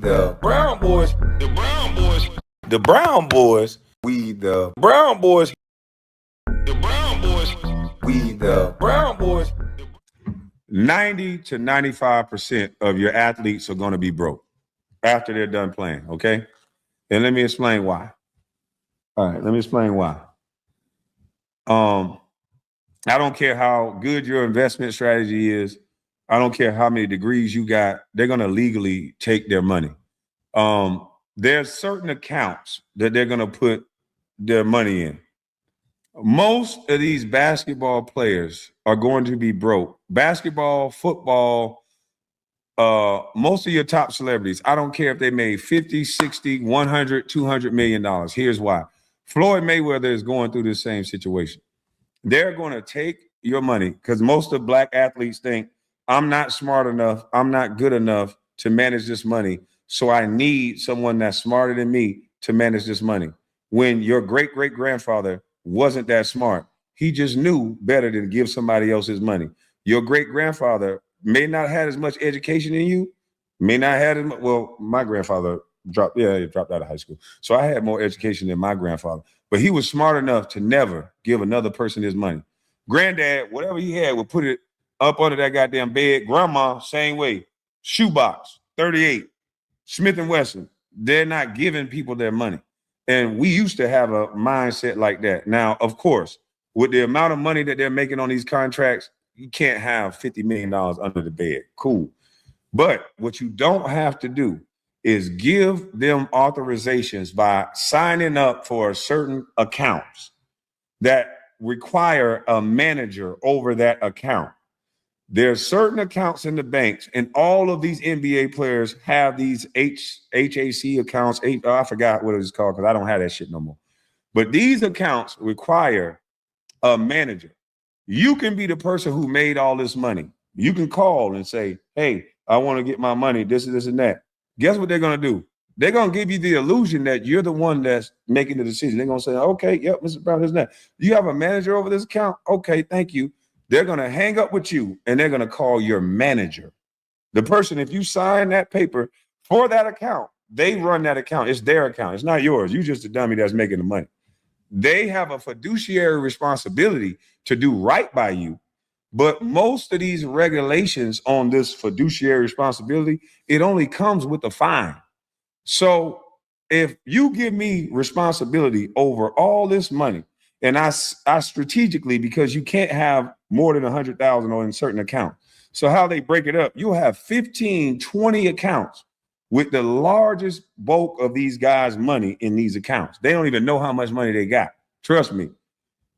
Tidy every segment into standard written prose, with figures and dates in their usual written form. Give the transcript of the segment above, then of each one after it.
the Brown boys, the Brown boys, the Brown boys, we the Brown boys, the Brown boys, we the Brown boys. 90 to 95% of your athletes are going to be broke after they're done playing, okay? And let me explain why. All right, let me explain why. I don't care how good your investment strategy is. I don't care how many degrees you got. They're going to legally take their money. There's certain accounts that they're going to put their money in. Most of these basketball players are going to be broke. Basketball, football, most of your top celebrities, I don't care if they made 50, 60, 100, $200 million. Here's why. Floyd Mayweather is going through the same situation. They're going to take your money because most of black athletes think, I'm not smart enough, I'm not good enough to manage this money, so I need someone that's smarter than me to manage this money. When your great-great-grandfather wasn't that smart, he just knew better than give somebody else his money. Your great-grandfather may not have as much education in you, may not have as much, well, my grandfather dropped out of high school. So I had more education than my grandfather, but he was smart enough to never give another person his money. Granddad, whatever he had, would put it up under that goddamn bed. Grandma, same way. Shoebox, 38, Smith & Wesson. They're not giving people their money. And we used to have a mindset like that. Now, of course, with the amount of money that they're making on these contracts, you can't have $50 million under the bed. Cool. But what you don't have to do is give them authorizations by signing up for certain accounts that require a manager over that account. There's certain accounts in the banks, and all of these NBA players have these HAC accounts. I forgot what it's called because I don't have that shit no more. But these accounts require a manager. You can be the person who made all this money. You can call and say, hey, I want to get my money, this and that. Guess what they're going to do? They're going to give you the illusion that you're the one that's making the decision. They're going to say, okay, yep, Mr. Brown, this and that. You have a manager over this account? Okay, thank you. They're going to hang up with you, and they're going to call your manager. The person, if you sign that paper for that account, they run that account. It's their account. It's not yours. You're just a dummy that's making the money. They have a fiduciary responsibility to do right by you. But most of these regulations on this fiduciary responsibility, it only comes with a fine. So if you give me responsibility over all this money, and I strategically, because you can't have more than 100,000 on a certain account. So how they break it up, you'll have 15, 20 accounts with the largest bulk of these guys' money in these accounts. They don't even know how much money they got. Trust me.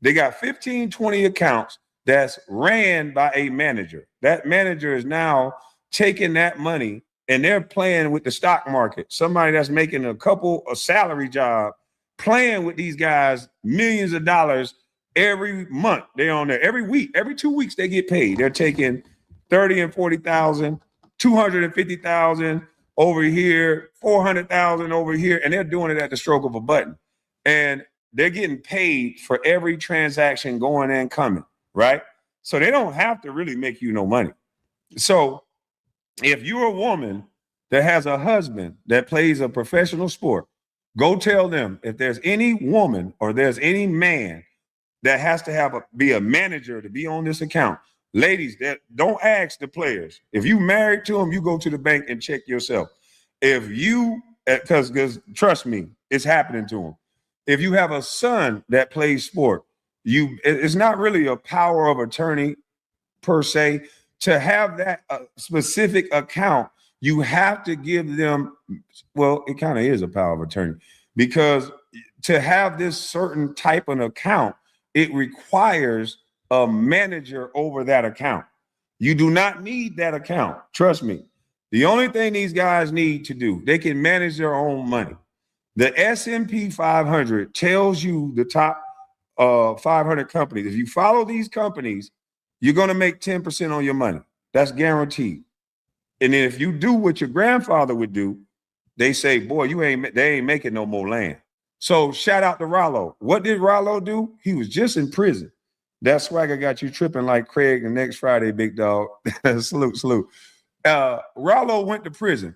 They got 15, 20 accounts that's ran by a manager. That manager is now taking that money and they're playing with the stock market. Somebody that's making a salary job, playing with these guys millions of dollars every month. They're on there every week, every 2 weeks they get paid. They're taking 30 and 40,000, 250,000 over here, 400,000 over here, and they're doing it at the stroke of a button. And they're getting paid for every transaction going and coming, right? So they don't have to really make you no money. So if you're a woman that has a husband that plays a professional sport, go tell them if there's any woman or there's any man that has to be a manager to be on this account. Ladies, that don't ask the players. If you married to them, you go to the bank and check yourself. If you, because trust me, it's happening to them. If you have a son that plays sport, it's not really a power of attorney per se. To have that specific account, you have to give them, well, it kind of is a power of attorney, because to have this certain type of account, it requires a manager over that account. You do not need that account. Trust me. The only thing these guys need to do, they can manage their own money. The S&P 500 tells you the top 500 companies. If you follow these companies, you're going to make 10% on your money. That's guaranteed. And then if you do what your grandfather would do, they say, boy, they ain't making no more land. So shout out to Rollo. What did Rollo do? He was just in prison. That swagger got you tripping like Craig the next Friday, big dog. Salute. Rollo went to prison.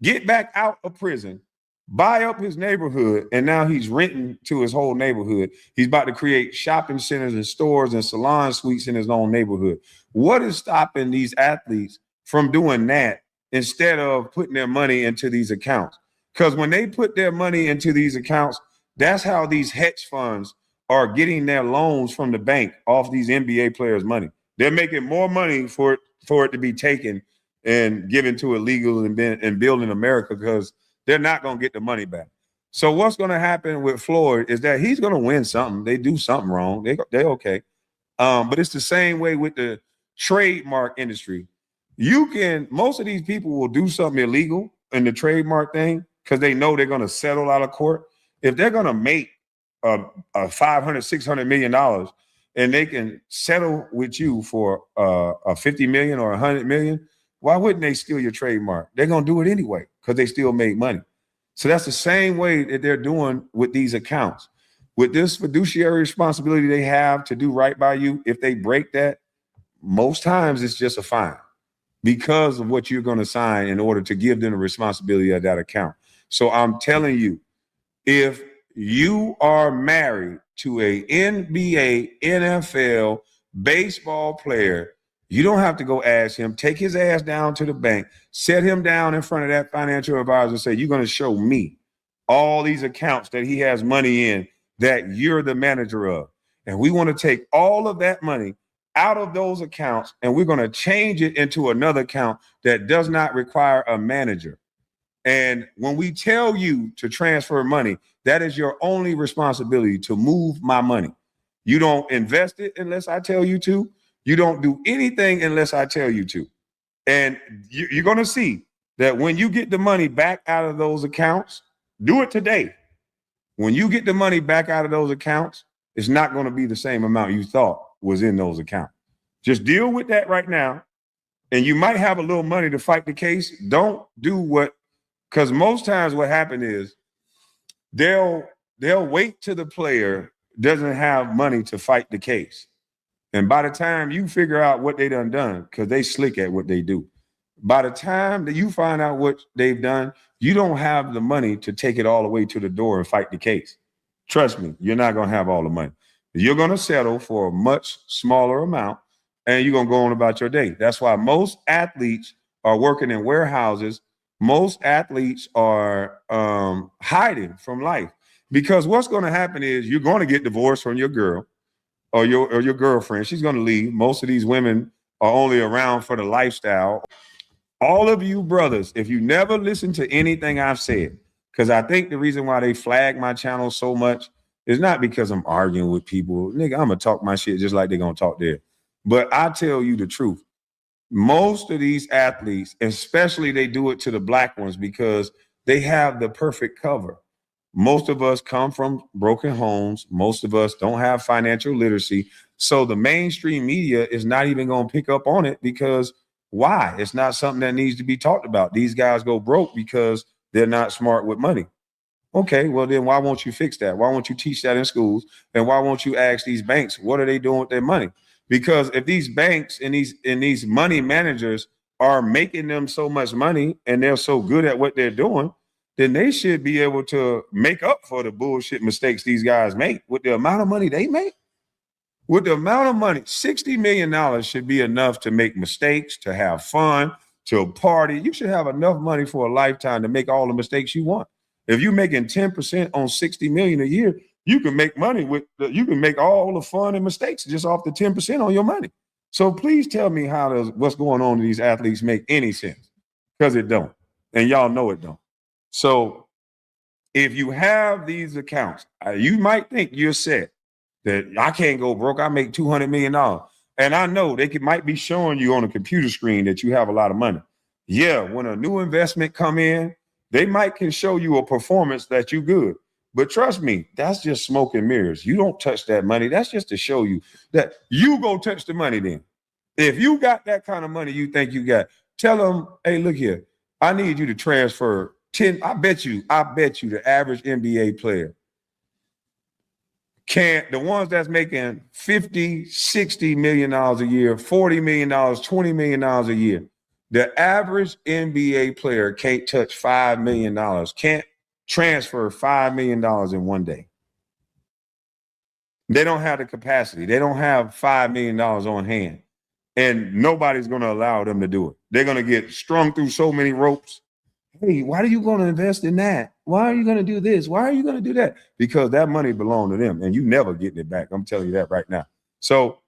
get back out of prison, buy up his neighborhood, and now he's renting to his whole neighborhood. He's about to create shopping centers and stores and salon suites in his own neighborhood. What is stopping these athletes from doing that instead of putting their money into these accounts? Because when they put their money into these accounts, that's how these hedge funds are getting their loans from the bank off these NBA players' money. They're making more money for it to be taken and given to illegal and building America, because they're not going to get the money back. So what's going to happen with Floyd is that he's going to win something. They do something wrong. They're okay. But it's the same way with the trademark industry. Most of these people will do something illegal in the trademark thing because they know they're going to settle out of court. If they're going to make a $500-600 million and they can settle with you for a 50 million or 100 million, why wouldn't they steal your trademark? They're going to do it anyway because they still make money. So that's the same way that they're doing with these accounts. With this fiduciary responsibility they have to do right by you, if they break that, most times it's just a fine because of what you're going to sign in order to give them the responsibility of that account. So I'm telling you, if you are married to a NBA, NFL, baseball player, you don't have to go ask him. Take his ass down to the bank, set him down in front of that financial advisor and say, you're going to show me all these accounts that he has money in that you're the manager of. And we want to take all of that money out of those accounts and we're going to change it into another account that does not require a manager. And when we tell you to transfer money, that is your only responsibility, to move my money. You don't invest it unless I tell you to. You don't do anything unless I tell you to. And you're going to see that when you get the money back out of those accounts, do it today. When you get the money back out of those accounts, it's not going to be the same amount you thought was in those accounts. Just deal with that right now. And you might have a little money to fight the case. Don't do because most times what happens is they'll wait till the player doesn't have money to fight the case. And by the time you figure out what they done, because they slick at what they do, by the time that you find out what they've done, you don't have the money to take it all the way to the door and fight the case. Trust me, you're not going to have all the money. You're going to settle for a much smaller amount and you're going to go on about your day. That's why most athletes are working in warehouses. Most athletes are hiding from life, because what's going to happen is you're going to get divorced from your girl or your girlfriend. She's going to leave. Most of these women are only around for the lifestyle. All of you brothers, if you never listen to anything I've said, because I think the reason why they flag my channel so much is not because I'm arguing with people. Nigga, I'm going to talk my shit just like they're going to talk theirs. But I tell you the truth. Most of these athletes, especially they do it to the black ones because they have the perfect cover. Most of us come from broken homes. Most of us don't have financial literacy. So the mainstream media is not even going to pick up on it because why? It's not something that needs to be talked about. These guys go broke because they're not smart with money. Okay, well then why won't you fix that? Why won't you teach that in schools? And why won't you ask these banks, what are they doing with their money? Because if these banks and these money managers are making them so much money and they're so good at what they're doing, then they should be able to make up for the bullshit mistakes these guys make with the amount of money they make. With the amount of money, $60 million should be enough to make mistakes, to have fun, to party. You should have enough money for a lifetime to make all the mistakes you want. If you're making 10% on $60 million a year, you can make money you can make all the fun and mistakes just off the 10% on your money. So please tell me what's going on to these athletes make any sense? Because it don't. And y'all know it don't. So if you have these accounts, you might think you're set, that I can't go broke. I make $200 million. And I know might be showing you on a computer screen that you have a lot of money. Yeah, when a new investment come in, they can show you a performance that you good. But trust me, that's just smoke and mirrors. You don't touch that money. That's just to show you that you go touch the money then. If you got that kind of money you think you got, tell them, hey, look here, I need you to transfer 10. I bet you the average NBA player the ones that's making $50, $60 million a year, $40 million, $20 million a year, The average NBA player can't touch $5 million, can't transfer $5 million in one day. They don't have the capacity. They don't have $5 million on hand. And nobody's going to allow them to do it. They're going to get strung through so many ropes. Hey, why are you going to invest in that? Why are you going to do this? Why are you going to do that? Because that money belongs to them and you never getting it back. I'm telling you that right now. So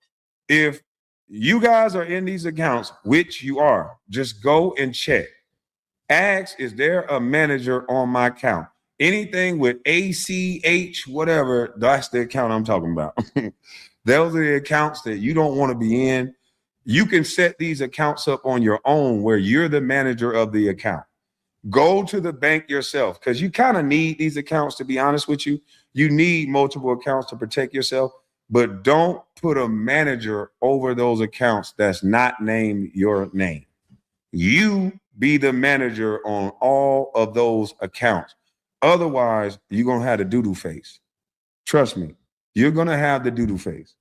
if you guys are in these accounts, which you are, just go and check. Ask, is there a manager on my account? Anything with ACH, whatever, that's the account I'm talking about. Those are the accounts that you don't want to be in. You can set these accounts up on your own where you're the manager of the account. Go to the bank yourself because you kind of need these accounts, to be honest with you. You need multiple accounts to protect yourself, but don't put a manager over those accounts that's not named your name. You be the manager on all of those accounts. Otherwise, you're going to have the doo-doo face. Trust me, you're going to have the doo-doo face.